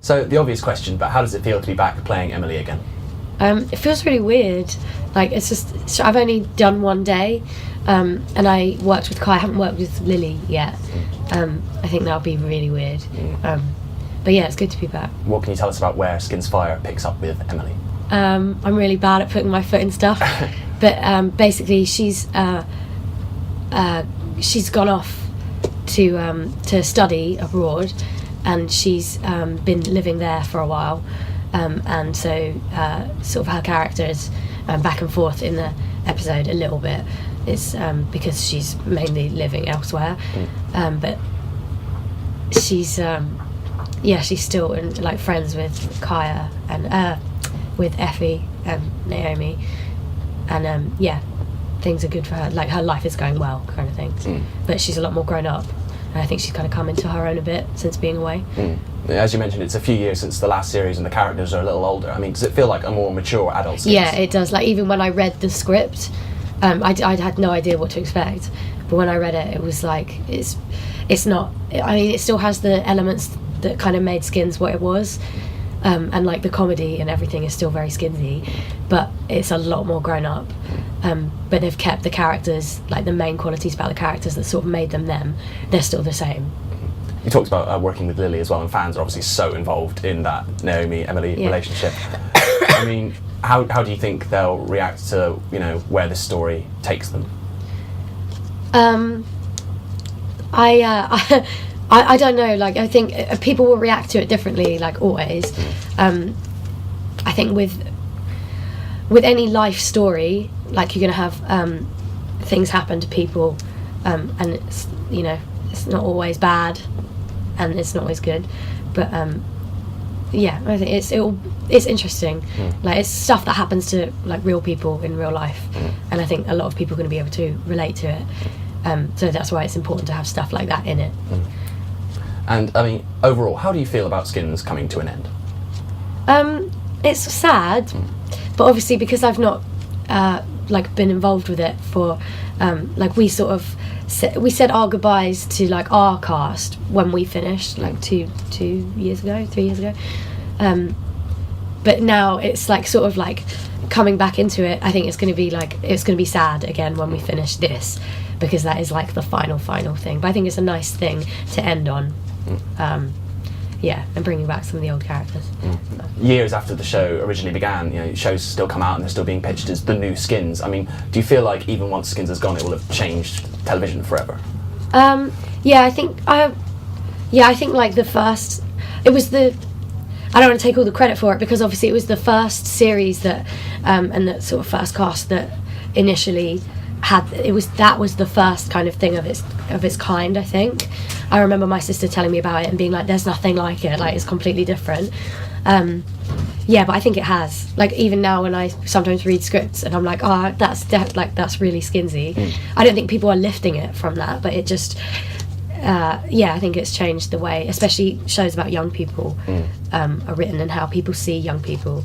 So the obvious question, but how does it feel to be back playing Emily again? It feels really weird. Like, it's just, I've only done one day, and I worked with Kai. I haven't worked with Lily yet. I think that'll be really weird. But yeah, it's good to be back. What can you tell us about where Skins Fire picks up with Emily? I'm really bad at putting my foot in stuff, but basically she's gone off to study abroad, and she's been living there for a while, and so sort of her character is back and forth in the episode a little bit. It's because she's mainly living elsewhere, but she's she's still like friends with Kaya and with Effie and Naomi, and things are good for her. Like, her life is going well, kind of thing. But she's a lot more grown up, and I think she's kind of come into her own a bit since being away. As you mentioned, it's a few years since the last series, and the characters are a little older. I mean, does it feel like a more mature adult series? Yeah, it does. Like, even when I read the script, I had no idea what to expect, but when I read it, it was like, it's not. I mean, it still has the elements that kind of made Skins what it was. And like the comedy and everything is still very Skinsy, but it's a lot more grown up. But they've kept the characters, like the main qualities about the characters that sort of made them, they're still the same. You talked about working with Lily as well, and fans are obviously so involved in that Naomi-Emily relationship. I mean, how do you think they'll react to, where this story takes them? I don't know, like, I think people will react to it differently, like always. I think with any life story, like, you're going to have things happen to people, and it's, it's not always bad, and it's not always good, but I think it's interesting. Like, it's stuff that happens to, like, real people in real life, and I think a lot of people are going to be able to relate to it, so that's why it's important to have stuff like that in it. And, I mean, overall, how do you feel about Skins coming to an end? It's sad, but obviously because I've not been involved with it for we sort of we said our goodbyes to, like, our cast when we finished, like 3 years ago, but now it's like sort of like coming back into it. I think it's going to be sad again when we finish this, because that is like the final thing, but I think it's a nice thing to end on. And bringing back some of the old characters. Years after the show originally began, shows still come out and they're still being pitched as the new Skins. I mean, do you feel like even once Skins has gone, it will have changed television forever? I think like the first, it was the, I don't want to take all the credit for it, because obviously it was the first series that and the sort of first cast that initially that was the first kind of thing of its kind. I think I remember my sister telling me about it and being like, there's nothing like it, like, it's completely different. But I think it has, like, even now when I sometimes read scripts and I'm like, oh, that's really Skinsy. I don't think people are lifting it from that, but it just I think it's changed the way, especially shows about young people are written, and how people see young people.